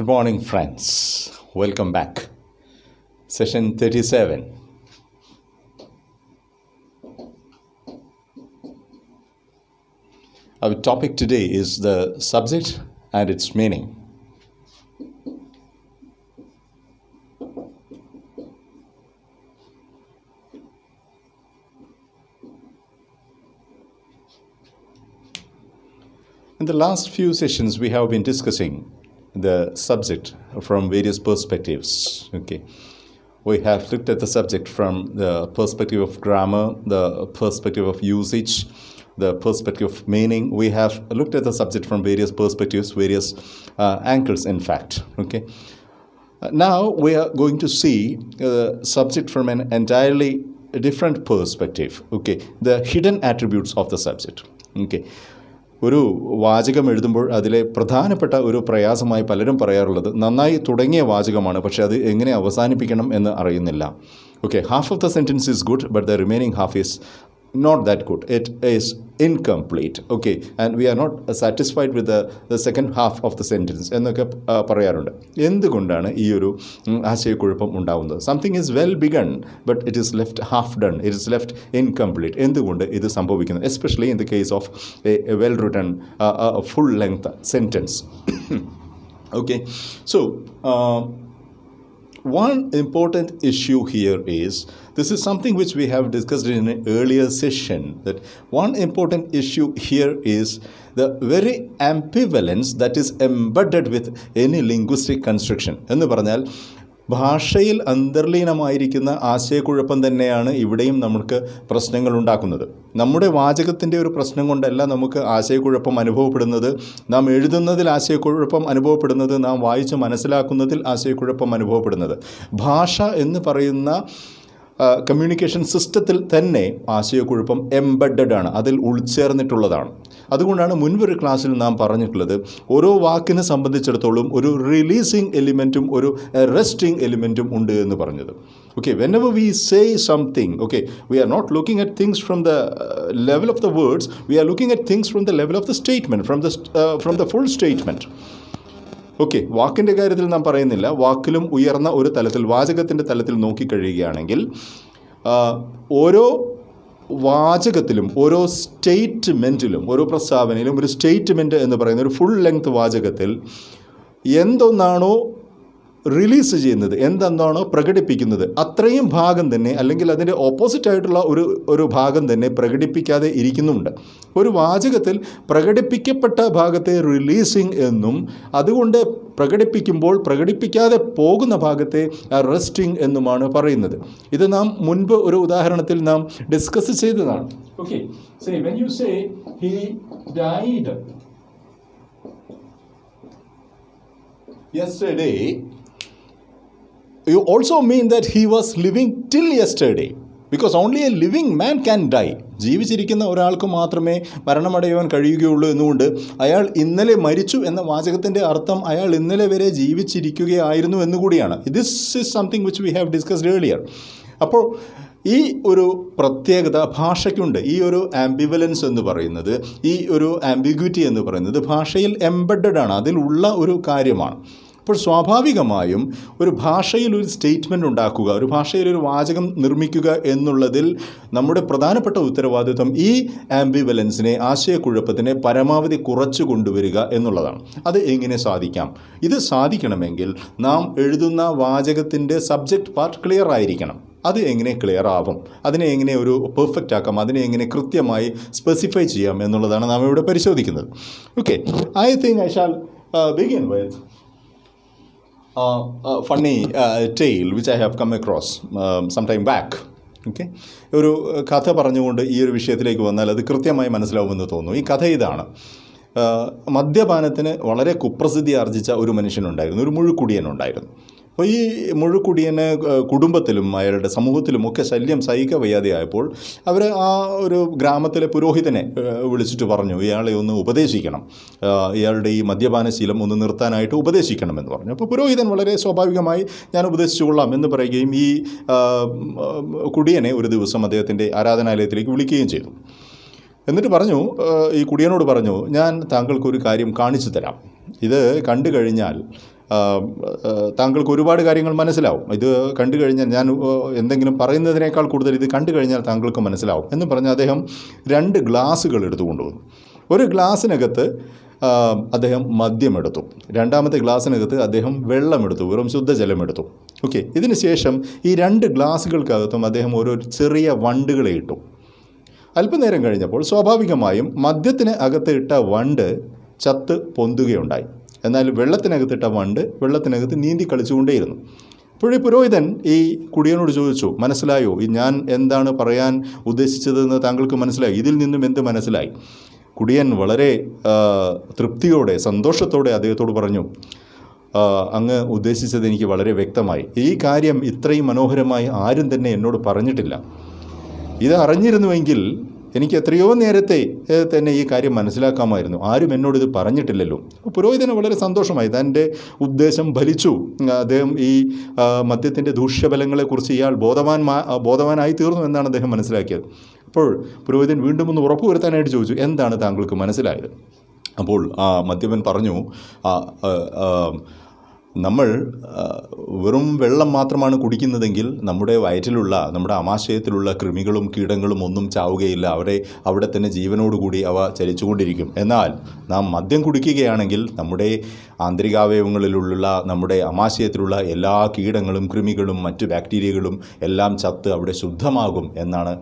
Good morning, friends. Welcome back. Session 37. Our topic today is the subject and its meaning. In the last few sessions, we have been discussing the subject from various perspectives. We have looked at the subject from the perspective of grammar, the perspective of usage, the perspective of meaning. We have looked at the subject from various perspectives, various angles, in fact. Now we are going to see the subject from an entirely different perspective. The hidden attributes of the subject. ഒരു വാചകം എഴുതുമ്പോൾ അതിലെ പ്രധാനപ്പെട്ട ഒരു പ്രയാസമായി പലരും പറയാറുള്ളത് നന്നായി തുടങ്ങിയ വാചകമാണ്, പക്ഷേ അത് എങ്ങനെ അവസാനിപ്പിക്കണം എന്ന് അറിയുന്നില്ല. Half of the sentence is good, but the remaining half is not that good. It is incomplete. And we are not satisfied with the second half of the sentence എന്നൊക്കെ പറയാറുണ്ട്. എന്തുകൊണ്ടാണ് ഈ ഒരു ആശയക്കുഴപ്പം ഉണ്ടാകുന്നത്? Something is well begun, but it is left half done. It is left incomplete. എന്തുകൊണ്ട് ഇത് സംഭവിക്കുന്നത്? Especially in the case of a well written full length sentence. One important issue here is, this is something which we have discussed in an earlier session, that one important issue here is the very ambivalence that is embedded with any linguistic construction. എന്ന് പറഞ്ഞാൽ ഭാഷയിൽ അന്തർലീനമായിരിക്കുന്ന ആശയക്കുഴപ്പം തന്നെയാണ് ഇവിടെയും നമുക്ക് പ്രശ്നങ്ങൾ ഉണ്ടാക്കുന്നത്. നമ്മുടെ വാചകത്തിൻ്റെ ഒരു പ്രശ്നം കൊണ്ടല്ല നമുക്ക് ആശയക്കുഴപ്പം അനുഭവപ്പെടുന്നത്, നാം എഴുതുന്നതിൽ ആശയക്കുഴപ്പം അനുഭവപ്പെടുന്നത്, നാം വായിച്ച് മനസ്സിലാക്കുന്നതിൽ ആശയക്കുഴപ്പം അനുഭവപ്പെടുന്നത്. ഭാഷ എന്ന് പറയുന്ന കമ്മ്യൂണിക്കേഷൻ സിസ്റ്റത്തിൽ തന്നെ ആശയക്കുഴപ്പം എംബഡഡ് ആണ്, അതിൽ ഉൾച്ചേർന്നിട്ടുള്ളതാണ്. അതുകൊണ്ടാണ് മുൻപൊരു ക്ലാസ്സിൽ നാം പറഞ്ഞിട്ടുള്ളത്, ഓരോ വാക്കിനെ സംബന്ധിച്ചിടത്തോളം ഒരു റിലീസിങ് എലിമെൻറ്റും ഒരു റെസ്റ്റിംഗ് എലിമെൻറ്റും ഉണ്ട് എന്ന് പറഞ്ഞത്. Whenever we say something, we are not looking at things from the level of the words, we are looking at things from the level of the statement, from the full statement. വാക്കിൻ്റെ കാര്യത്തിൽ നാം പറയുന്നില്ല, വാക്കിലും ഉയർന്ന ഒരു തലത്തിൽ, വാചകത്തിൻ്റെ തലത്തിൽ നോക്കിക്കഴിയുകയാണെങ്കിൽ ഓരോ വാചകത്തിലും, ഓരോ സ്റ്റേറ്റ്മെൻറ്റിലും, ഓരോ പ്രസ്താവനയിലും ഒരു സ്റ്റേറ്റ്മെൻറ്റ് എന്ന് പറയുന്ന ഒരു ഫുൾ ലെങ്ത് വാചകത്തിൽ എന്തൊന്നാണോ റിലീസ് ചെയ്യുന്നത്, എന്തെന്നാണോ പ്രകടിപ്പിക്കുന്നത്, അത്രയും ഭാഗം തന്നെ, അല്ലെങ്കിൽ അതിൻ്റെ ഓപ്പോസിറ്റായിട്ടുള്ള ഒരു ഭാഗം തന്നെ പ്രകടിപ്പിക്കാതെ ഇരിക്കുന്നുണ്ട്. ഒരു വാചകത്തിൽ പ്രകടിപ്പിക്കപ്പെട്ട ഭാഗത്തെ റിലീസിങ് എന്നും, അതുകൊണ്ട് പ്രകടിപ്പിക്കുമ്പോൾ പ്രകടിപ്പിക്കാതെ പോകുന്ന ഭാഗത്തെ റെസ്റ്റിംഗ് എന്നുമാണ് പറയുന്നത്. ഇത് നാം മുൻപ് ഒരു ഉദാഹരണത്തിൽ നാം ഡിസ്കസ് ചെയ്തതാണ്. When you say he died yesterday, you also mean that he was living till yesterday, because only a living man can die. ജീവിച്ചിരിക്കുന്ന ഒരാൾക്ക് മാത്രമേ മരണമടയുവാൻ കഴിയുകയുള്ളൂ എന്നുകൊണ്ട് അയാൾ ഇന്നലെ മരിച്ചു എന്ന വാചകത്തിൻ്റെ അർത്ഥം അയാൾ ഇന്നലെ വരെ ജീവിച്ചിരിക്കുകയായിരുന്നു എന്നുകൂടിയാണ്. This is something which we have discussed earlier. അപ്പോൾ ഈ ഒരു പ്രത്യേകത ഭാഷയ്ക്കുണ്ട്. ഈ ഒരു ആംബിവലൻസ് എന്ന് പറയുന്നത്, ഈ ഒരു ആംബിഗ്വിറ്റി എന്ന് പറയുന്നത് ഭാഷയിൽ എംബഡഡ് ആണ്, അതിലുള്ള ഒരു കാര്യമാണ്. അപ്പോൾ സ്വാഭാവികമായും ഒരു ഭാഷയിൽ ഒരു സ്റ്റേറ്റ്മെൻറ്റ് ഉണ്ടാക്കുക, ഒരു ഭാഷയിൽ ഒരു വാചകം നിർമ്മിക്കുക എന്നുള്ളതിൽ നമ്മുടെ പ്രധാനപ്പെട്ട ഉത്തരവാദിത്വം ഈ ആംബിവലൻസിനെ, ആശയക്കുഴപ്പത്തിനെ പരമാവധി കുറച്ചു കൊണ്ടുവരിക എന്നുള്ളതാണ്. അത് എങ്ങനെ സാധിക്കാം? ഇത് സാധിക്കണമെങ്കിൽ നാം എഴുതുന്ന വാചകത്തിൻ്റെ സബ്ജക്റ്റ് പാർട്ട് ക്ലിയർ ആയിരിക്കണം. അത് എങ്ങനെ ക്ലിയർ ആവും, അതിനെ എങ്ങനെ ഒരു പെർഫെക്റ്റ് ആക്കാം, അതിനെ എങ്ങനെ കൃത്യമായി സ്പെസിഫൈ ചെയ്യാം എന്നുള്ളതാണ് നാം ഇവിടെ പരിശോധിക്കുന്നത്. I think I shall begin with funny tale which I have come across some time back. ഒരു കഥ പറഞ്ഞുകൊണ്ട് ഈ ഒരു വിഷയത്തിലേക്ക് വന്നാൽ അത് കൃത്യമായി മനസ്സിലാവുമെന്ന് തോന്നുന്നു. ഈ കഥ ഇതാണ്. മദ്യപാനത്തിന് വളരെ കുപ്രസിദ്ധി ആർജിച്ച ഒരു മനുഷ്യനുണ്ടായിരുന്നു, ഒരു മുഴുക്കുടിയനുണ്ടായിരുന്നു. അപ്പോൾ ഈ മുഴുക്കുടിയന് കുടുംബത്തിലും അയാളുടെ സമൂഹത്തിലുമൊക്കെ ശല്യം സഹിക്കാൻ വയ്യാതെയായപ്പോൾ അവർ ആ ഒരു ഗ്രാമത്തിലെ പുരോഹിതനെ വിളിച്ചിട്ട് പറഞ്ഞു, ഇയാളെ ഒന്ന് ഉപദേശിക്കണം, ഇയാളുടെ ഈ മദ്യപാനശീലം ഒന്ന് നിർത്താനായിട്ട് ഉപദേശിക്കണമെന്ന് പറഞ്ഞു. അപ്പോൾ പുരോഹിതൻ വളരെ സ്വാഭാവികമായി ഞാൻ ഉപദേശിച്ചു കൊള്ളാം എന്ന് പറയുകയും ഈ കുടിയനെ ഒരു ദിവസം അദ്ദേഹത്തിൻ്റെ ആരാധനാലയത്തിലേക്ക് വിളിക്കുകയും ചെയ്തു. എന്നിട്ട് പറഞ്ഞു, ഈ കുടിയനോട് പറഞ്ഞു, ഞാൻ താങ്കൾക്കൊരു കാര്യം കാണിച്ചു തരാം, ഇത് കണ്ടു കഴിഞ്ഞാൽ താങ്കൾക്ക് ഒരുപാട് കാര്യങ്ങൾ മനസ്സിലാവും. ഇത് കണ്ടു കഴിഞ്ഞാൽ ഞാൻ എന്തെങ്കിലും പറയുന്നതിനേക്കാൾ കൂടുതൽ ഇത് കണ്ടു കഴിഞ്ഞാൽ താങ്കൾക്ക് മനസ്സിലാവും എന്ന് പറഞ്ഞ് അദ്ദേഹം 2 ഗ്ലാസ്സുകൾ എടുത്തുകൊണ്ടുവന്നു. ഒരു ഗ്ലാസ്സിനകത്ത് അദ്ദേഹം മദ്യമെടുത്തു, രണ്ടാമത്തെ ഗ്ലാസ്സിനകത്ത് അദ്ദേഹം വെള്ളമെടുത്തു, വെറും ശുദ്ധജലമെടുത്തു. ഓക്കെ, ഇതിന് ശേഷം ഈ 2 ഗ്ലാസ്സുകൾക്കകത്തും അദ്ദേഹം ഓരോ ചെറിയ വണ്ടുകളെ ഇട്ടു. അല്പനേരം കഴിഞ്ഞപ്പോൾ സ്വാഭാവികമായും മദ്യത്തിന് അകത്ത് ഇട്ട വണ്ട് ചത്ത് പൊന്തുകയുണ്ടായി. എന്നാൽ വെള്ളത്തിനകത്തിട്ട വണ്ട് വെള്ളത്തിനകത്ത് നീന്തി കളിച്ചുകൊണ്ടേയിരുന്നു. അപ്പോഴേ പുരോഹിതൻ ഈ കുടിയനോട് ചോദിച്ചു, മനസ്സിലായോ, ഞാൻ എന്താണ് പറയാൻ ഉദ്ദേശിച്ചതെന്ന് താങ്കൾക്ക് മനസ്സിലായി? ഇതിൽ നിന്നും എന്ത് മനസ്സിലായി? കുടിയൻ വളരെ തൃപ്തിയോടെ സന്തോഷത്തോടെ അദ്ദേഹത്തോട് പറഞ്ഞു, അങ്ങ് ഉദ്ദേശിച്ചത് എനിക്ക് വളരെ വ്യക്തമായി. ഈ കാര്യം ഇത്രയും മനോഹരമായി ആരും തന്നെ എന്നോട് പറഞ്ഞിട്ടില്ല. ഇത് അറിഞ്ഞിരുന്നുവെങ്കിൽ എനിക്ക് എത്രയോ നേരത്തെ തന്നെ ഈ കാര്യം മനസ്സിലാക്കാമായിരുന്നു. ആരും എന്നോടിത് പറഞ്ഞിട്ടില്ലല്ലോ. പുരോഹിതന് വളരെ സന്തോഷമായി, തൻ്റെ ഉദ്ദേശം ഫലിച്ചു. അദ്ദേഹം ഈ മദ്യത്തിൻ്റെ ദൂഷ്യഫലങ്ങളെക്കുറിച്ച് ഇയാൾ ബോധവാനായി തീർന്നു എന്നാണ് അദ്ദേഹം മനസ്സിലാക്കിയത്. അപ്പോൾ പുരോഹിതൻ വീണ്ടും ഒന്ന് ഉറപ്പുവരുത്താനായിട്ട് ചോദിച്ചു, എന്താണ് താങ്കൾക്ക് മനസ്സിലായത്? അപ്പോൾ മദ്യപൻ പറഞ്ഞു, നമ്മൾ വെറും വെള്ളം മാത്രമാണ് കുടിക്കുന്നതെങ്കിൽ നമ്മുടെ വയറ്റിലുള്ള, നമ്മുടെ ആമാശയത്തിലുള്ള കൃമികളും കീടങ്ങളും ഒന്നും ചാവുകയില്ല. അവിടെ തന്നെ ജീവനോടുകൂടി അവ ചലിച്ചുകൊണ്ടിരിക്കും. എന്നാൽ നാം മദ്യം കുടിക്കുകയാണെങ്കിൽ നമ്മുടെ ആന്തരികാവയവങ്ങളിലുള്ള, നമ്മുടെ ആമാശയത്തിലുള്ള എല്ലാ കീടങ്ങളും കൃമികളും മറ്റു ബാക്ടീരിയകളും എല്ലാം ചത്ത് അവിടെ ശുദ്ധമാകും എന്നാണ്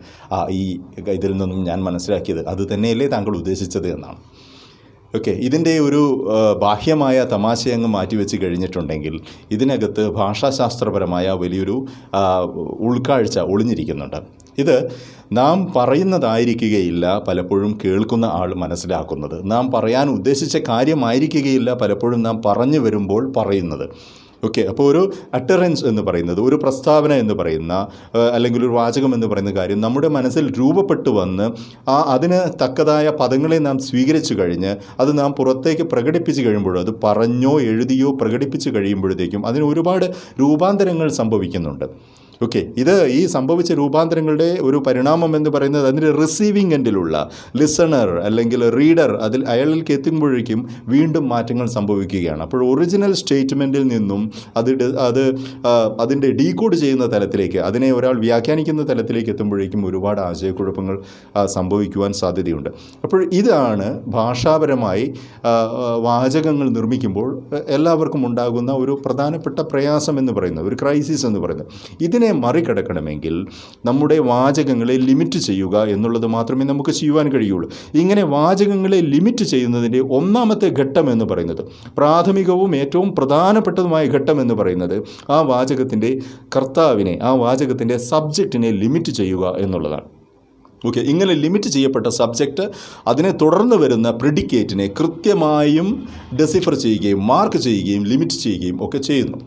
ഇതിൽ നിന്നും ഞാൻ മനസ്സിലാക്കിയത്. അത് തന്നെയല്ലേ താങ്കൾ ഉദ്ദേശിച്ചത് എന്നാണ്. ഓക്കെ, ഇതിൻ്റെ ഒരു ബാഹ്യമായ തമാശയങ്ങ് മാറ്റിവെച്ച് കഴിഞ്ഞിട്ടുണ്ടെങ്കിൽ ഇതിനകത്ത് ഭാഷാശാസ്ത്രപരമായ വലിയൊരു ഉൾക്കാഴ്ച ഒളിഞ്ഞിരിക്കുന്നുണ്ട്. ഇത് നാം പറയുന്നതായിരിക്കുകയില്ല പലപ്പോഴും കേൾക്കുന്ന ആൾ മനസ്സിലാക്കുന്നത്. നാം പറയാൻ ഉദ്ദേശിച്ച കാര്യമായിരിക്കുകയില്ല പലപ്പോഴും നാം പറഞ്ഞു വരുമ്പോൾ പറയുന്നത്. ഓക്കെ, അപ്പോൾ ഒരു അട്ടറൻസ് എന്ന് പറയുന്നത്, ഒരു പ്രസ്താവന എന്ന് പറയുന്ന അല്ലെങ്കിൽ ഒരു വാചകം എന്ന് പറയുന്ന കാര്യം നമ്മുടെ മനസ്സിൽ രൂപപ്പെട്ടു വന്ന് അതിന് തക്കതായ പദങ്ങളെ നാം സ്വീകരിച്ചു കഴിഞ്ഞ് അത് നാം പുറത്തേക്ക് പ്രകടിപ്പിച്ച് കഴിയുമ്പോഴോ, അത് പറഞ്ഞോ എഴുതിയോ പ്രകടിപ്പിച്ച് കഴിയുമ്പോഴത്തേക്കും അതിന് ഒരുപാട് രൂപാന്തരങ്ങൾ സംഭവിക്കുന്നുണ്ട്. ഓക്കെ, ഈ സംഭവിച്ച രൂപാന്തരങ്ങളുടെ ഒരു പരിണാമം എന്ന് പറയുന്നത് അതിൻ്റെ റിസീവിങ് എൻഡിലുള്ള ലിസണർ അല്ലെങ്കിൽ റീഡർ അയാളിലേക്ക് എത്തുമ്പോഴേക്കും വീണ്ടും മാറ്റങ്ങൾ സംഭവിക്കുകയാണ്. അപ്പോൾ ഒറിജിനൽ സ്റ്റേറ്റ്മെൻറ്റിൽ നിന്നും അതിൻ്റെ ഡീകോഡ് ചെയ്യുന്ന തലത്തിലേക്ക്, അതിനെ ഒരാൾ വ്യാഖ്യാനിക്കുന്ന തലത്തിലേക്ക് എത്തുമ്പോഴേക്കും ഒരുപാട് ആശയക്കുഴപ്പങ്ങൾ സംഭവിക്കുവാൻ സാധ്യതയുണ്ട്. അപ്പോൾ ഇതാണ് ഭാഷാപരമായി വാചകങ്ങൾ നിർമ്മിക്കുമ്പോൾ എല്ലാവർക്കും ഉണ്ടാകുന്ന ഒരു പ്രധാനപ്പെട്ട പ്രയാസം എന്ന് പറയുന്നത്, ഒരു ക്രൈസിസ് എന്ന് പറയുന്നത്. ഇതിനെ മറികടക്കണമെങ്കിൽ നമ്മുടെ വാചകങ്ങളെ ലിമിറ്റ് ചെയ്യുക എന്നുള്ളത് മാത്രമേ നമുക്ക് ചെയ്യുവാൻ കഴിയുള്ളൂ. ഇങ്ങനെ വാചകങ്ങളെ ലിമിറ്റ് ചെയ്യുന്നതിൻ്റെ ഒന്നാമത്തെ ഘട്ടം എന്ന് പറയുന്നത്, പ്രാഥമികവും ഏറ്റവും പ്രധാനപ്പെട്ടതുമായ ഘട്ടം എന്ന് പറയുന്നത്, ആ വാചകത്തിൻ്റെ കർത്താവിനെ, ആ വാചകത്തിൻ്റെ സബ്ജക്റ്റിനെ ലിമിറ്റ് ചെയ്യുക എന്നുള്ളതാണ്. ഓക്കെ, ഇങ്ങനെ ലിമിറ്റ് ചെയ്യപ്പെട്ട സബ്ജക്റ്റ് അതിനെ തുടർന്ന് വരുന്ന പ്രിഡിക്കേറ്റിനെ കൃത്യമായും ഡെസിഫർ ചെയ്യുകയും മാർക്ക് ചെയ്യുകയും ലിമിറ്റ് ചെയ്യുകയും ഒക്കെ ചെയ്യുന്നു.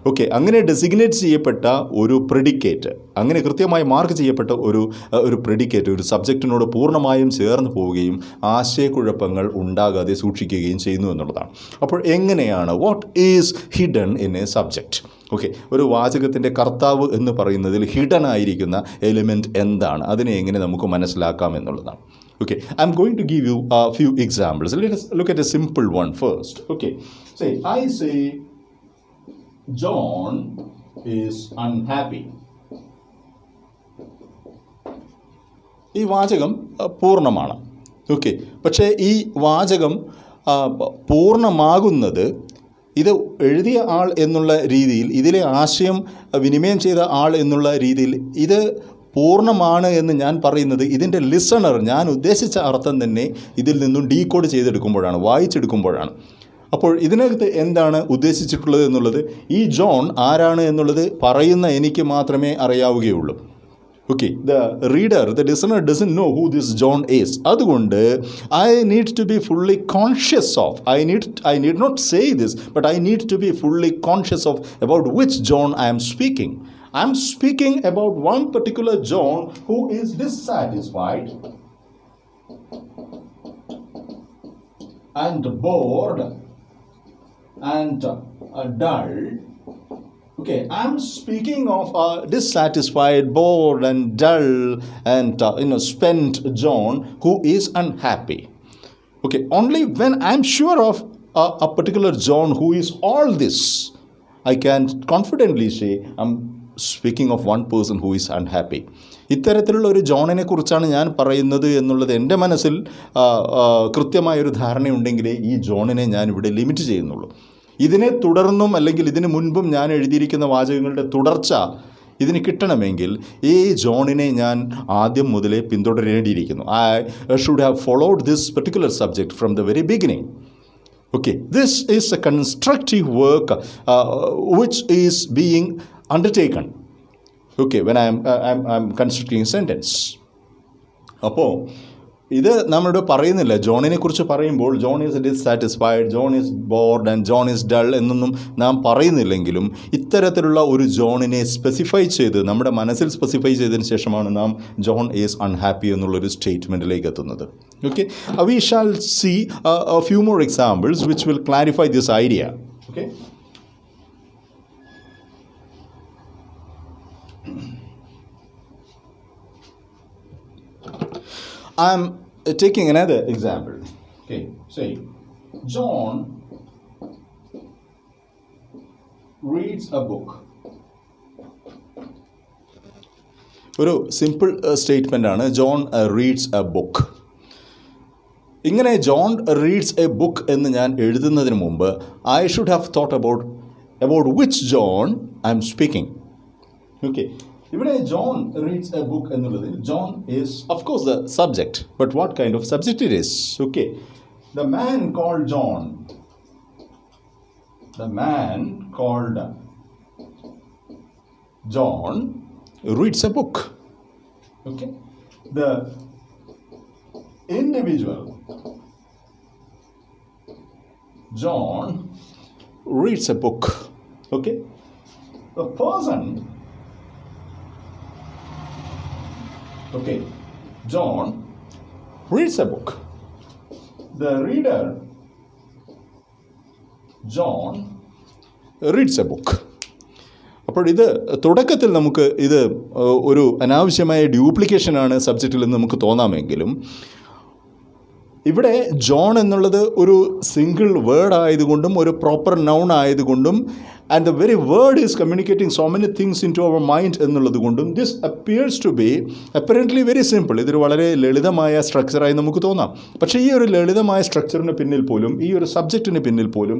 ഓക്കെ, അങ്ങനെ ഡെസിഗ്നേറ്റ് ചെയ്യപ്പെട്ട ഒരു പ്രെഡിക്കേറ്റ്, അങ്ങനെ കൃത്യമായി മാർക്ക് ചെയ്യപ്പെട്ട ഒരു പ്രെഡിക്കേറ്റ് ഒരു സബ്ജക്റ്റിനോട് പൂർണ്ണമായും ചേർന്ന് പോവുകയും ആശയക്കുഴപ്പങ്ങൾ ഉണ്ടാകാതെ സൂക്ഷിക്കുകയും ചെയ്യുന്നു എന്നുള്ളതാണ്. അപ്പോൾ എങ്ങനെയാണ്, what is hidden in A subject? Okay, ഒരു വാചകത്തിൻ്റെ കർത്താവ് എന്ന് പറയുന്നതിൽ ഹിഡൻ ആയിരിക്കുന്ന എലിമെൻറ്റ് എന്താണ്, അതിനെ എങ്ങനെ നമുക്ക് മനസ്സിലാക്കാം എന്നുള്ളതാണ്. Okay, I'm going to give you a few examples. Let us look at a simple one first. Okay, I say John is unhappy. ഈ വാചകം പൂർണ്ണമാണ്. ഓക്കെ, പക്ഷേ ഈ വാചകം പൂർണ്ണമാകുന്നത് ഇത് എഴുതിയ ആൾ എന്നുള്ള രീതിയിൽ, ഇതിലെ ആശയം വിനിമയം ചെയ്ത ആൾ എന്നുള്ള രീതിയിൽ ഇത് പൂർണ്ണമാണ് എന്ന് ഞാൻ പറയുന്നത് ഇതിൻ്റെ ലിസണർ ഞാൻ ഉദ്ദേശിച്ച അർത്ഥം തന്നെ ഇതിൽ നിന്നും ഡീകോഡ് ചെയ്തെടുക്കുമ്പോഴാണ്, വായിച്ചെടുക്കുമ്പോഴാണ്. അപ്പോൾ ഇതിനകത്ത് എന്താണ് ഉദ്ദേശിച്ചിട്ടുള്ളത് എന്നുള്ളത്, ഈ ജോൺ ആരാണ് എന്നുള്ളത് പറയുന്ന എനിക്ക് മാത്രമേ അറിയാവുകയുള്ളൂ. Okay, the listener doesn't know who this John is. അതുകൊണ്ട് I need to be fully conscious of, I need not say this, but I need to be fully conscious of about which John I am speaking. I am speaking about one particular John who is dissatisfied and bored and dull. Okay, I'm speaking of a dissatisfied, bored and dull and spent John who is unhappy. Okay, only when I'm sure of a particular John who is all this, I can confidently say I'm speaking of one person who is unhappy. ഇത്തരത്തിലുള്ള ഒരു ജോണിനെ കുറിച്ചാണ് ഞാൻ പറയുന്നത് എന്നുള്ളത് എൻ്റെ മനസ്സിൽ കൃത്യമായൊരു ധാരണയുണ്ടെങ്കിലേ ഈ ജോണിനെ ഞാൻ ഇവിടെ ലിമിറ്റ് ചെയ്യുന്നുള്ളൂ. ഇതിനെ തുടർന്നും അല്ലെങ്കിൽ ഇതിനു മുൻപും ഞാൻ എഴുതിയിരിക്കുന്ന വാചകങ്ങളുടെ തുടർച്ച ഇതിന് കിട്ടണമെങ്കിൽ ഈ ജോണിനെ ഞാൻ ആദ്യം മുതലേ പിന്തുടരേണ്ടിയിരിക്കുന്നു. I should have followed this particular subject from the very beginning. Okay, this is a constructive work which is being undertaken. Okay, when I'm constructing a sentence. അപ്പോൾ ഇത് നമ്മളിവിടെ പറയുന്നില്ല. ജോണിനെ കുറിച്ച് പറയുമ്പോൾ John is dissatisfied, John is board and John is dull എന്നൊന്നും നാം പറയുന്നില്ലെങ്കിലും ഇത്തരത്തിലുള്ള ഒരു ജോണിനെ സ്പെസിഫൈ ചെയ്ത് നമ്മുടെ മനസ്സിൽ സ്പെസിഫൈ ചെയ്തതിന് ശേഷമാണ് നാം ജോൺ ഈസ് അൺഹാപ്പി എന്നുള്ളൊരു സ്റ്റേറ്റ്മെൻറ്റിലേക്ക് എത്തുന്നത്. Okay, we shall see a few more examples which will clarify this idea. Okay. I'm taking another example. Okay, say John reads a book. ഒരു സിമ്പിൾ സ്റ്റേറ്റ്മെൻ്റ് ആണ്, ജോൺ റീഡ്സ് എ ബുക്ക്. ഇങ്ങനെ John reads a book എന്ന് ഞാൻ എഴുതുന്നതിന് മുമ്പ് I should have thought about which John I am speaking. Okay. ഇവിടെ John reads a book എന്നുള്ളത് John is of course the subject, but what kind of subject it is? Okay, the man called John reads a book. Okay, the individual John reads a book. Okay, the person John reads a book. The reader, John reads a book. അപ്പോൾ ഇത് തുടക്കത്തിൽ നമുക്ക് ഇത് ഒരു അനാവശ്യമായ ഡ്യൂപ്ലിക്കേഷനാണ് സബ്ജക്റ്റിൽ നിന്ന് നമുക്ക് തോന്നാമെങ്കിലും ഇവിടെ ജോൺ എന്നുള്ളത് ഒരു സിംഗിൾ വേർഡ് ആയതുകൊണ്ടും ഒരു പ്രോപ്പർ നൗൺ ആയതുകൊണ്ടും and the very word is communicating so many things in to our mind എന്നുള്ളത് കൊണ്ടും this appears to be apparently very simple. ഇതൊരു വളരെ ലളിതമായ സ്ട്രക്ചറായി നമുക്ക് തോന്നാം. പക്ഷേ ഈ ഒരു ലളിതമായ സ്ട്രക്ചറിന് പിന്നിൽ പോലും, ഈ ഒരു സബ്ജക്റ്റിന് പിന്നിൽ പോലും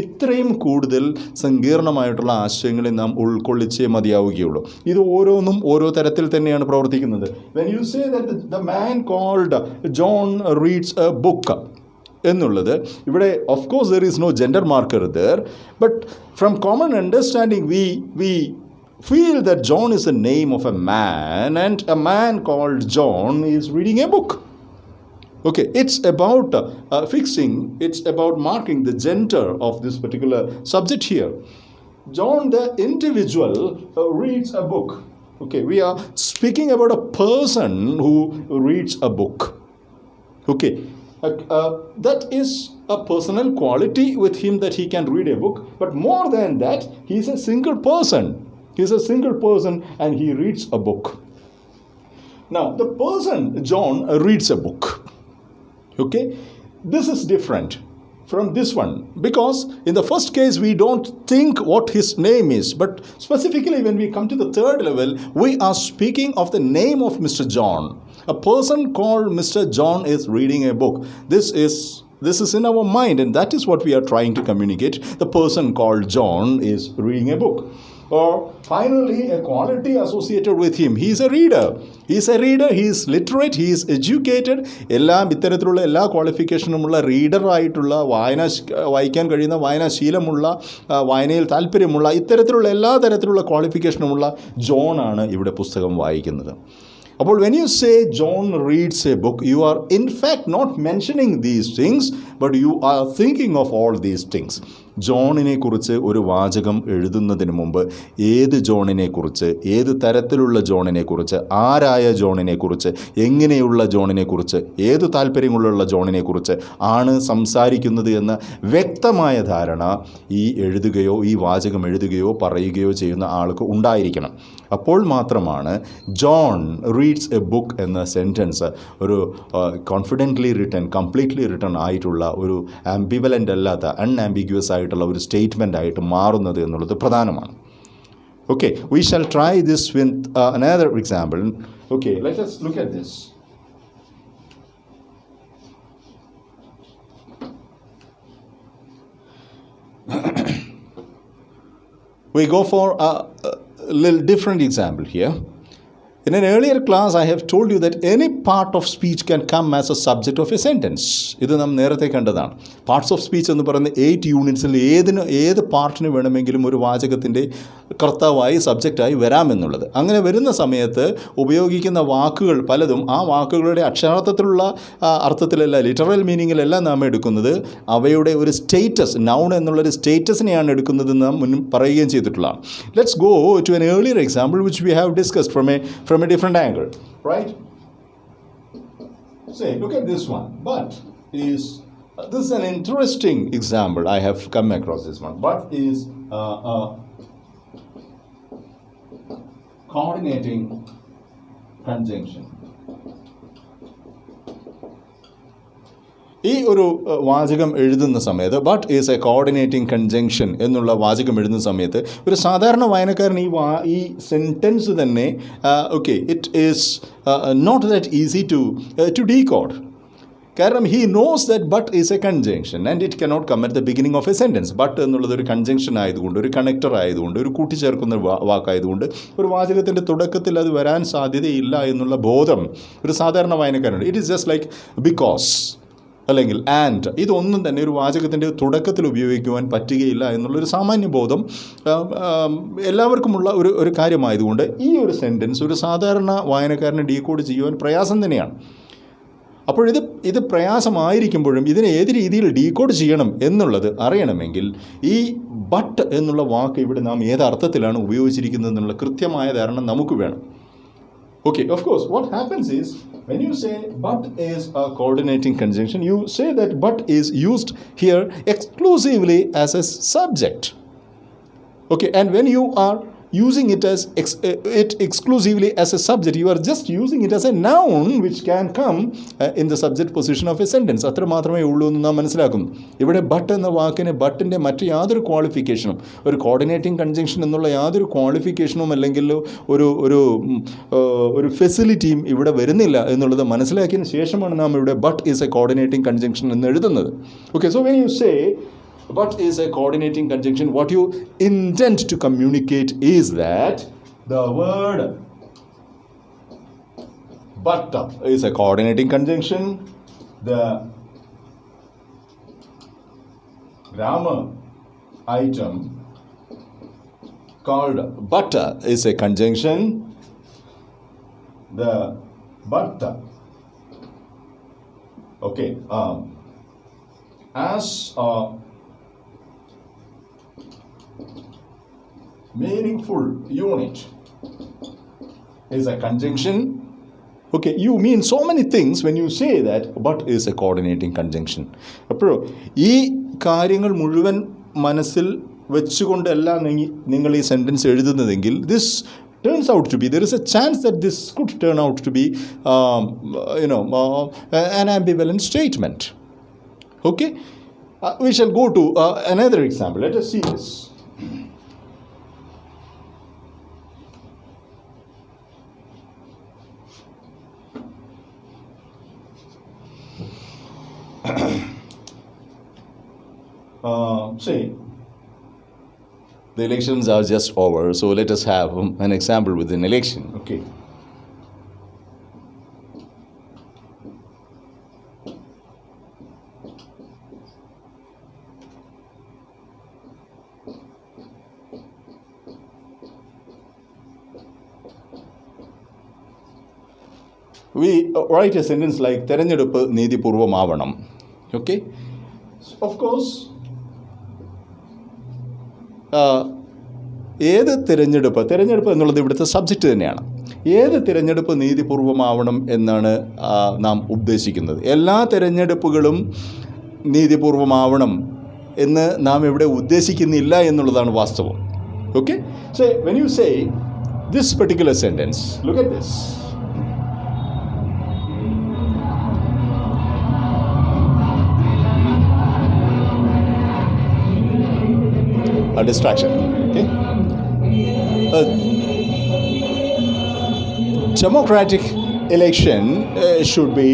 ഇത്രയും കൂടുതൽ സങ്കീർണമായിട്ടുള്ള ആശയങ്ങളെ നാം ഉൾക്കൊള്ളിച്ചേ മതിയാവുകയുള്ളൂ. ഇത് ഓരോന്നും ഓരോ തരത്തിൽ തന്നെയാണ് പ്രവർത്തിക്കുന്നത്. When you say that the man called John reads a book എന്നുള്ളത് ഇവിടെ of course there is no gender marker there, but from common understanding we feel that John is the name of a man and a man called John is reading a book. Okay, it's about it's about marking the gender of this particular subject here. John the individual reads a book. Okay, we are speaking about a person who reads a book. Okay, that is a personal quality with him that he can read a book, but more than that, he is a single person. He's a single person and he reads a book. Now, the person, John, reads a book. Okay? This is different from this one because in the first case we don't think what his name is, but specifically when we come to the third level, we are speaking of the name of Mr. John. A person called Mr. John is reading a book. This is in our mind and that is what we are trying to communicate. The person called John is reading a book. Or finally, a quality associated with him. He is a reader. He is literate, he is educated. എല്ലാം ഇത്തരത്തിലുള്ള എല്ലാ ക്വാളിഫിക്കേഷനുമുള്ള റീഡറായിട്ടുള്ള വായിക്കാൻ കഴിയുന്ന വായനാശീലമുള്ള വായനയിൽ താല്പര്യമുള്ള ഇത്തരത്തിലുള്ള എല്ലാ തരത്തിലുള്ള ക്വാളിഫിക്കേഷനുമുള്ള ജോണാണ് ഇവിടെ പുസ്തകം വായിക്കുന്നത്. അപ്പോൾ when you say John reads a book, you are in fact not mentioning these things, but you are thinking of all these things. ജോണിനെ കുറിച്ച് ഒരു വാചകം എഴുതുന്നതിന് മുമ്പ് ഏത് ജോണിനെ കുറിച്ച്, ഏത് തരത്തിലുള്ള ജോണിനെ കുറിച്ച്, ആരായ ജോണിനെ കുറിച്ച്, എങ്ങനെയുള്ള ജോണിനെ കുറിച്ച്, ഏത് താല്പര്യങ്ങളുള്ള ജോണിനെ കുറിച്ച് ആണ് സംസാരിക്കുന്നത് എന്ന വ്യക്തമായ ധാരണ ഈ വാചകം എഴുതുകയോ പറയുകയോ ചെയ്യുന്ന ആൾക്ക് ഉണ്ടായിരിക്കണം. അപ്പോൾ മാത്രമാണ് ജോൺ റീഡ്സ് എ ബുക്ക് എന്ന സെൻറ്റൻസ് ഒരു കോൺഫിഡൻ്റ്ലി റിട്ടൺ, കംപ്ലീറ്റ്ലി റിട്ടൺ ആയിട്ടുള്ള ഒരു ആംബിവലൻ്റ് അല്ലാത്ത അൺആംബിഗ്യുവസ് ആയിട്ടുള്ള ഒരു സ്റ്റേറ്റ്മെൻ്റ് ആയിട്ട് മാറുന്നത് എന്നുള്ളത് പ്രധാനമാണ്. Okay, we shall try this with another example. Okay, let us look at this. We go for a little different example here. In an earlier class, I have told you that any part of speech can come as a subject of a sentence. ഇത് നാം നേരത്തെ കണ്ടതാണ്. Parts of speech എന്ന് പറയുന്ന 8 യൂണിറ്റ്സിൽ ഏത് പാർട്ടിന് വേണമെങ്കിലും ഒരു വാചകത്തിൻ്റെ കർത്താവായി, സബ്ജക്റ്റായി വരാമെന്നുള്ളത്. അങ്ങനെ വരുന്ന സമയത്ത് ഉപയോഗിക്കുന്ന വാക്കുകൾ പലതും ആ വാക്കുകളുടെ അക്ഷരാർത്ഥത്തിലുള്ള അർത്ഥത്തിലല്ല, ലിറ്ററൽ മീനിങ്ങിലല്ല നാം എടുക്കുന്നത്. അവയുടെ ഒരു സ്റ്റേറ്റസ്, നൗൺ എന്നുള്ളൊരു സ്റ്റേറ്റസിനെയാണ് എടുക്കുന്നത് നാം മുൻ പറയുകയും ചെയ്തിട്ടുള്ളതാണ്. Let's go to an earlier example which we have discussed from a different angle, right? Say, look at this one. This is an interesting example. I have come across this one. But is a coordinating conjunction. ഈ ഒരു വാചകം എഴുതുന്ന സമയത്ത് but is A coordinating conjunction എന്നുള്ള വാചകം എഴുതുന്ന സമയത്ത് ഒരു സാധാരണ വായനക്കാരൻ ഈ സെൻറ്റൻസ് തന്നെ it is not that easy to decode. കാരണം he knows that but is a conjunction and it cannot come at the beginning of a sentence. But എന്നുള്ളത് ഒരു കൺജങ്ഷൻ ആയതുകൊണ്ട്, ഒരു കണക്ടർ ആയതുകൊണ്ട്, ഒരു കൂട്ടിച്ചേർക്കുന്ന വാക്കായതുകൊണ്ട് ഒരു വാചകത്തിൻ്റെ തുടക്കത്തിൽ അത് വരാൻ സാധ്യതയില്ല എന്നുള്ള ബോധം ഒരു സാധാരണ വായനക്കാരുണ്ട്. It is just like because അല്ലെങ്കിൽ ആൻഡ്, ഇതൊന്നും തന്നെ ഒരു വാചകത്തിൻ്റെ തുടക്കത്തിൽ ഉപയോഗിക്കുവാൻ പറ്റുകയില്ല എന്നുള്ളൊരു സാമാന്യ ബോധം എല്ലാവർക്കുമുള്ള ഒരു കാര്യമായതുകൊണ്ട് ഈ ഒരു സെൻറ്റൻസ് ഒരു സാധാരണ വായനക്കാരനെ ഡീകോഡ് ചെയ്യുവാൻ പ്രയാസം തന്നെയാണ്. അപ്പോൾ ഇത് പ്രയാസമായിരിക്കുമ്പോഴും ഇതിനെ ഏത് രീതിയിൽ ഡീകോഡ് ചെയ്യണം എന്നുള്ളത് അറിയണമെങ്കിൽ ഈ ബട്ട് എന്നുള്ള വാക്ക് ഇവിടെ നാം ഏത് അർത്ഥത്തിലാണ് ഉപയോഗിച്ചിരിക്കുന്നത് എന്നുള്ള കൃത്യമായ ധാരണ നമുക്ക് വേണം. Okay, of course, what happens is when you say but is a coordinating conjunction, you say that but is used here exclusively as a subject. Okay, and when you are using it as it exclusively as a subject, you are just using it as a noun which can come in the subject position of a sentence. അത്ര മാത്രമേ ഉള്ളൂ എന്ന് നാം മനസ്സിലാക്കുന്നു. ഇവിടെ but എന്ന വാക്കിന് ബട്ടിൻ്റെ മറ്റ് യാതൊരു ക്വാളിഫിക്കേഷനും, ഒരു കോർഡിനേറ്റിംഗ് കൺജങ്ഷൻ എന്നുള്ള യാതൊരു ക്വാളിഫിക്കേഷനും അല്ലെങ്കിൽ ഒരു ഫെസിലിറ്റിയും ഇവിടെ വരുന്നില്ല എന്നുള്ളത് മനസ്സിലാക്കിയതിന് ശേഷമാണ് നാം ഇവിടെ but is A coordinating conjunction എന്ന് എഴുതുന്നത്. Okay, so when you say but is a coordinating conjunction, what you intend to communicate is that the word but is a coordinating conjunction, the grammar item called but is a conjunction, the but as a meaningful unit is a conjunction. Okay, you mean so many things when you say that but is a coordinating conjunction. അപ്പോൾ ഈ കാര്യങ്ങൾ മുഴുവൻ മനസ്സിൽ വെച്ചുകൊണ്ടല്ല നിങ്ങൾ ഈ sentence എഴുതുന്നതെങ്കിൽ this turns out to be, there is a chance that this could turn out to be an ambivalent statement. Okay, we shall go to another example. Let us see this. Say the elections are just over, so let us have an example with an election. Okay, we write a sentence like തെരഞ്ഞെടുപ്പ് നീതിപൂർവമാവണം. Okay, of course ഏത് തിരഞ്ഞെടുപ്പ് എന്നുള്ളത് ഇവിടുത്തെ subject തന്നെയാണ്. ഏത് തിരഞ്ഞെടുപ്പ് നീതിപൂർവമാവണം എന്നാണ് നാം ഉദ്ദേശിക്കുന്നത്? എല്ലാ തിരഞ്ഞെടുപ്പുകളും നീതിപൂർവമാവണം എന്ന് നാം ഇവിടെ ഉദ്ദേശിക്കുന്നില്ല എന്നുള്ളതാണ് വാസ്തവം. Okay, so when you say this particular sentence, look at this. A distraction. Okay. A democratic election should be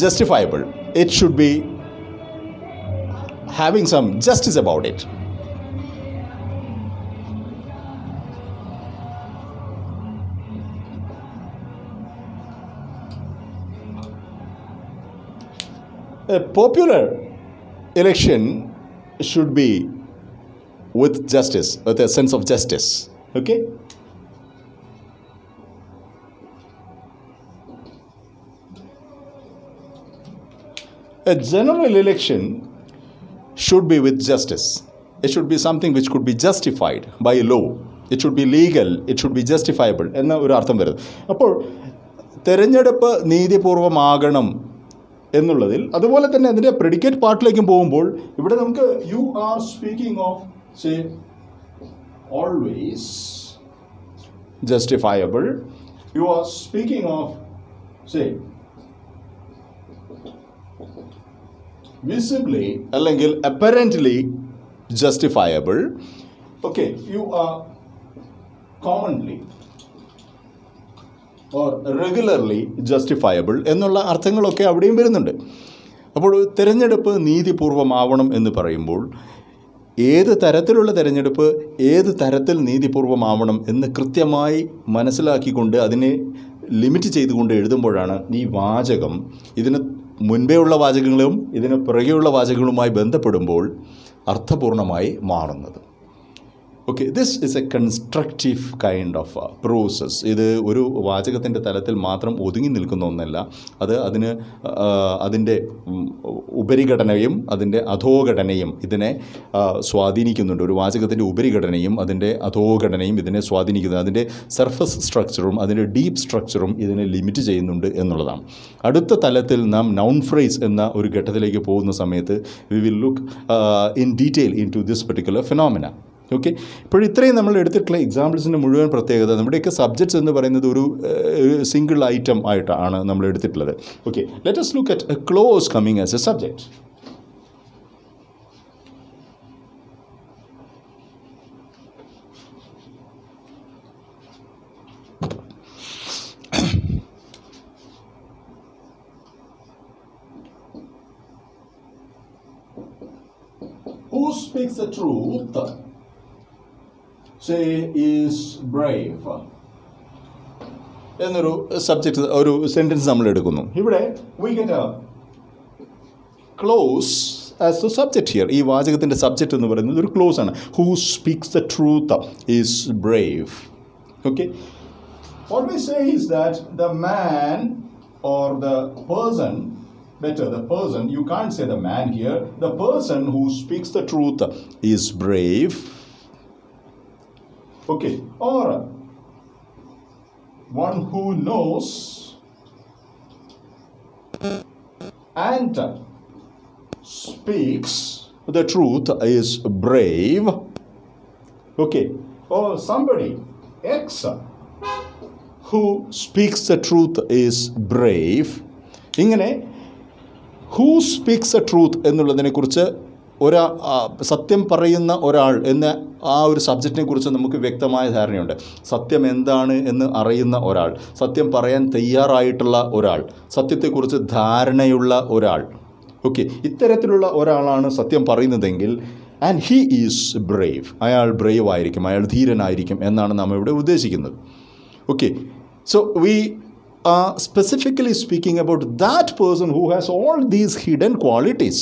justifiable. It should be having some justice about it. A popular election should be with justice, with a sense of justice. Okay. A general election should be with justice. It should be something which could be justified by law. It should be legal. It should be justifiable എന്ന ഒരു അർത്ഥം വരുന്നത്. അപ്പോൾ തെരഞ്ഞെടുപ്പ് നീതിപൂർവമാകണം എന്നുള്ളതിൽ, അതുപോലെ തന്നെ അതിൻ്റെ പ്രെഡിക്കേറ്റ് പാർട്ടിലേക്കും പോകുമ്പോൾ ഇവിടെ നമുക്ക് you are speaking of say always justifiable, you are speaking of say visibly അല്ലെങ്കിൽ apparently justifiable. Okay, you are commonly or regularly justifiable എന്നുള്ള അർത്ഥങ്ങളൊക്കെ അവിടെയും വരുന്നുണ്ട്. അപ്പോൾ തിരഞ്ഞെടുപ്പ് നീതിപൂർവമാവണം എന്ന് പറയുമ്പോൾ ഏത് തരത്തിലുള്ള തിരഞ്ഞെടുപ്പ് ഏത് തരത്തിൽ നീതിപൂർവമാവണം എന്ന് കൃത്യമായി മനസ്സിലാക്കിക്കൊണ്ട് അതിനെ ലിമിറ്റ് ചെയ്തുകൊണ്ട് എഴുതുമ്പോഴാണ് ഈ വാചകം ഇതിന് മുൻപേ ഉള്ള വാചകങ്ങളും ഇതിന് പുറകെയുള്ള വാചകങ്ങളുമായി ബന്ധപ്പെടുമ്പോൾ അർത്ഥപൂർണമായി മാറുന്നത്. Okay, this is A constructive kind of process. ഇത് ഒരു വാചകത്തിൻ്റെ തലത്തിൽ മാത്രം ഒതുങ്ങി നിൽക്കുന്ന ഒന്നല്ല. അത് അതിൻ്റെ ഉപരിഘടനയും അതിൻ്റെ അധോഘടനയും ഇതിനെ സ്വാധീനിക്കുന്നുണ്ട്. ഒരു വാചകത്തിൻ്റെ ഉപരിഘടനയും അതിൻ്റെ അധോഘടനയും ഇതിനെ സ്വാധീനിക്കുന്നു. അതിൻ്റെ സർഫസ് സ്ട്രക്ചറും അതിൻ്റെ ഡീപ്പ് സ്ട്രക്ചറും ഇതിനെ ലിമിറ്റ് ചെയ്യുന്നുണ്ട് എന്നുള്ളതാണ്. അടുത്ത തലത്തിൽ നാം നൗൺ ഫ്രേസ് എന്ന ഒരു ഘട്ടത്തിലേക്ക് പോകുന്ന സമയത്ത് we will look in detail into this particular phenomena. Okay, ഇപ്പോൾ ഇത്രയും നമ്മൾ എടുത്തിട്ടുള്ള എക്സാമ്പിൾസിൻ്റെ മുഴുവൻ പ്രത്യേകത നമ്മുടെയൊക്കെ സബ്ജക്ട്സ് എന്ന് പറയുന്നത് ഒരു സിംഗിൾ ഐറ്റം ആയിട്ടാണ് നമ്മൾ എടുത്തിട്ടുള്ളത്. Okay, let us look at a clause coming as a subject. Who speaks the truth, say, is brave എന്നൊരു സബ്ജക്റ്റ്, ഒരു സെൻറ്റൻസ് നമ്മൾ എടുക്കുന്നു. ഇവിടെ we get a clause as the subject here. ഈ വാചകത്തിൻ്റെ സബ്ജക്റ്റ് എന്ന് പറയുന്നത് ഒരു ക്ലോസ് ആണ്. Who speaks the truth is brave. Okay, what we say is that the man or the person, better the person, you can't say the man here, the person who speaks the truth is brave. Okay, or one who knows and speaks the truth is brave. Okay, or somebody X who speaks the truth is brave. ഇങ്ങനെ who speaks the truth എന്നുള്ളതിനെക്കുറിച്ച് സത്യം പറയുന്ന ഒരാൾ എന്ന ആ ഒരു സബ്ജക്റ്റിനെ കുറിച്ച് നമുക്ക് വ്യക്തമായ ധാരണയുണ്ട്. സത്യം എന്താണ് എന്ന് അറിയുന്ന ഒരാൾ, സത്യം പറയാൻ തയ്യാറായിട്ടുള്ള ഒരാൾ, സത്യത്തെക്കുറിച്ച് ധാരണയുള്ള ഒരാൾ. ഓക്കെ, ഇത്തരത്തിലുള്ള ഒരാളാണ് സത്യം പറയുന്നതെങ്കിൽ ആൻഡ് ഹീ ഈസ് ബ്രേവ്, അയാൾ ബ്രേവ് ആയിരിക്കും, അയാൾ ധീരനായിരിക്കും എന്നാണ് നാം ഇവിടെ ഉദ്ദേശിക്കുന്നത്. Okay, so we are specifically speaking about that person who has all these hidden qualities.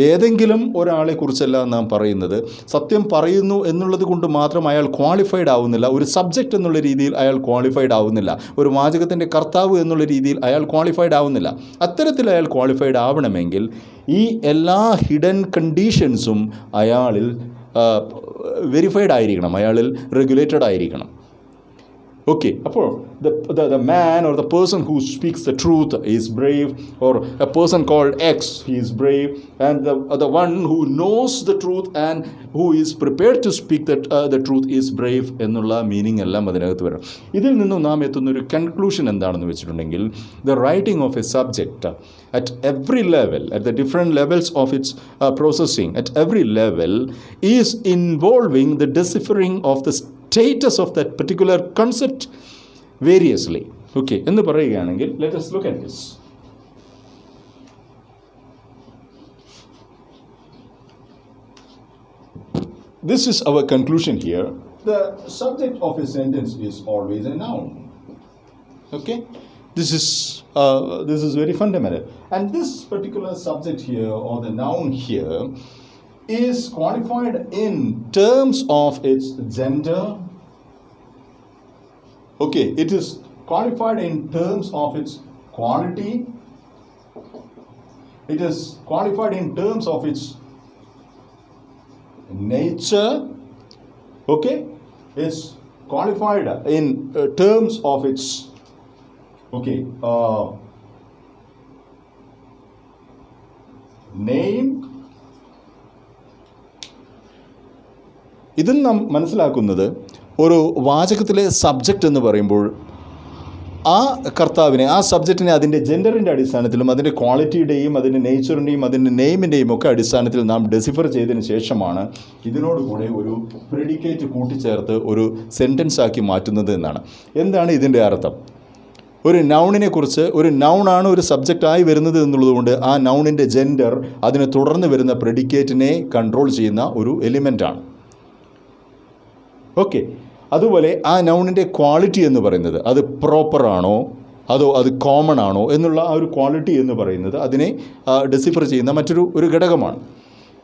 ഏതെങ്കിലും ഒരാളെക്കുറിച്ചല്ല നാം പറയുന്നത്. സത്യം പറയുന്നു എന്നുള്ളത് കൊണ്ട് മാത്രം അയാൾ ക്വാളിഫൈഡ് ആവുന്നില്ല. ഒരു സബ്ജക്റ്റ് എന്നുള്ള രീതിയിൽ അയാൾ ക്വാളിഫൈഡ് ആവുന്നില്ല. ഒരു വാചകത്തിൻ്റെ കർത്താവ് എന്നുള്ള രീതിയിൽ അയാൾ ക്വാളിഫൈഡ് ആവുന്നില്ല. അത്തരത്തിൽ അയാൾ ക്വാളിഫൈഡ് ആവണമെങ്കിൽ ഈ എല്ലാ ഹിഡൻ കണ്ടീഷൻസും അയാളിൽ വെരിഫൈഡ് ആയിരിക്കണം, അയാളിൽ റെഗുലേറ്റഡ് ആയിരിക്കണം. Okay, അപ്പോൾ the man or the person who speaks the truth is brave, or a person called X, he is brave, and the one who knows the truth and who is prepared to speak the truth is brave എന്നുള്ള meaning എല്ലാം അതിനകത്ത് വരും. ഇതിൽ നിന്നും നാം എത്തുന്നൊരു conclusion എന്താണെന്ന് വെച്ചിട്ടുണ്ടെങ്കിൽ, the writing of a subject at every level, at the different levels of its processing, at every level is involving the deciphering of the status of that particular concept variously. Okay, എന്ന് പറയുകയാണെങ്കിൽ let us look at this. This is our conclusion here. The subject of a sentence is always a noun. Okay, this is very fundamental, and this particular subject here, or the noun here, is qualified in terms of its gender. Okay, it is qualified in terms of its quality. It is qualified in terms of its nature. Okay, it's qualified in terms of its name. ഇതിൽ നാം മനസ്സിലാക്കുന്നത്, ഒരു വാചകത്തിലെ subject എന്ന് പറയുമ്പോൾ ആ കർത്താവിനെ, ആ സബ്ജക്റ്റിനെ അതിൻ്റെ ജെൻഡറിൻ്റെ അടിസ്ഥാനത്തിലും അതിൻ്റെ ക്വാളിറ്റിയുടെയും അതിൻ്റെ നേച്ചറിൻ്റെയും അതിൻ്റെ നെയിമിൻ്റെയും ഒക്കെ അടിസ്ഥാനത്തിൽ നാം ഡെസിഫർ ചെയ്തതിന് ശേഷമാണ് ഇതിനോടുകൂടെ ഒരു പ്രെഡിക്കേറ്റ് കൂട്ടിച്ചേർത്ത് ഒരു സെൻറ്റൻസ് ആക്കി മാറ്റുന്നത് എന്നാണ്. എന്താണ് ഇതിൻ്റെ അർത്ഥം? ഒരു നൗണിനെ കുറിച്ച്, ഒരു നൗണാണ് ഒരു സബ്ജക്റ്റായി വരുന്നത് എന്നുള്ളതുകൊണ്ട് ആ നൗണിൻ്റെ ജെൻഡർ അതിനെ തുടർന്ന് വരുന്ന പ്രെഡിക്കേറ്റിനെ കൺട്രോൾ ചെയ്യുന്ന ഒരു എലിമെൻ്റാണ്. ഓക്കെ, അതുപോലെ ആ നൗണിൻ്റെ ക്വാളിറ്റി എന്ന് പറയുന്നത് അത് പ്രോപ്പറാണോ അതോ അത് കോമൺ ആണോ എന്നുള്ള ആ ഒരു ക്വാളിറ്റി എന്ന് പറയുന്നത് അതിനെ ഡെസിഫർ ചെയ്യുന്ന മറ്റൊരു ഘടകമാണ്.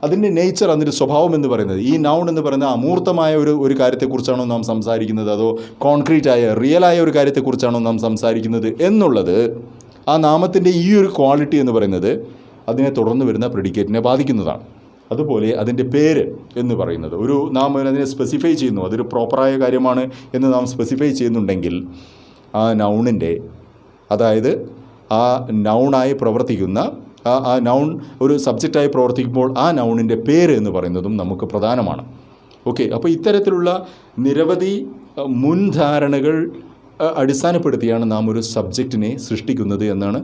അതിൻ്റെ നേച്ചർ, അതിൻ്റെ സ്വഭാവം എന്ന് പറയുന്നത്, ഈ നൗൺ എന്ന് പറയുന്ന അമൂർത്തമായ ഒരു കാര്യത്തെക്കുറിച്ചാണോ നാം സംസാരിക്കുന്നത്, അതോ കോൺക്രീറ്റായ റിയലായ ഒരു കാര്യത്തെക്കുറിച്ചാണോ നാം സംസാരിക്കുന്നത് എന്നുള്ളത്, ആ നാമത്തിൻ്റെ ഈ ഒരു ക്വാളിറ്റി എന്ന് പറയുന്നത് അതിനെ തുടർന്ന് വരുന്ന പ്രെഡിക്കേറ്റിനെ ബാധിക്കുന്നതാണ്. അതുപോലെ അതിൻ്റെ പേര് എന്ന് പറയുന്നത്, നാം അതിനെ സ്പെസിഫൈ ചെയ്യുന്നു, അതൊരു പ്രോപ്പറായ കാര്യമാണ് എന്ന് നാം സ്പെസിഫൈ ചെയ്യുന്നുണ്ടെങ്കിൽ ആ നൗണിൻ്റെ, അതായത് ആ നൗണായി പ്രവർത്തിക്കുന്ന ആ നൗൺ ഒരു സബ്ജക്റ്റായി പ്രവർത്തിക്കുമ്പോൾ ആ നൗണിൻ്റെ പേര് എന്ന് പറയുന്നതും നമുക്ക് പ്രധാനമാണ്. ഓക്കെ, അപ്പോൾ ഇത്തരത്തിലുള്ള നിരവധി മുൻധാരണകൾ അടിസ്ഥാനപ്പെടുത്തിയാണ് നാം ഒരു സബ്ജക്റ്റിനെ സൃഷ്ടിക്കുന്നത് എന്നാണ്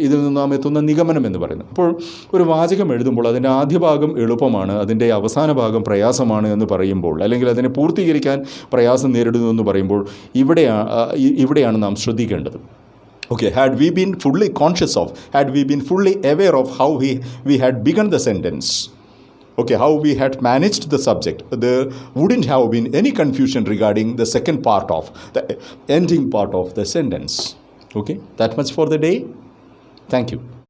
ഇതിൽ നിന്ന് നാം എത്തുന്ന നിഗമനം എന്ന് പറയുന്നത്. അപ്പോൾ ഒരു വാചകം എഴുതുമ്പോൾ അതിൻ്റെ ആദ്യ ഭാഗം എളുപ്പമാണ്, അതിൻ്റെ അവസാന ഭാഗം പ്രയാസമാണ് എന്ന് പറയുമ്പോൾ, അല്ലെങ്കിൽ അതിനെ പൂർത്തീകരിക്കാൻ പ്രയാസം നേരിടുന്നു എന്ന് പറയുമ്പോൾ ഇവിടെയാണ് നാം ശ്രദ്ധിക്കേണ്ടത്. Okay, had we been fully conscious of, had we been fully aware of how we had begun the sentence, okay, how we had managed the subject, there wouldn't have been any confusion regarding the second part of, the ending part of the sentence. Okay, that much for the day. Thank you.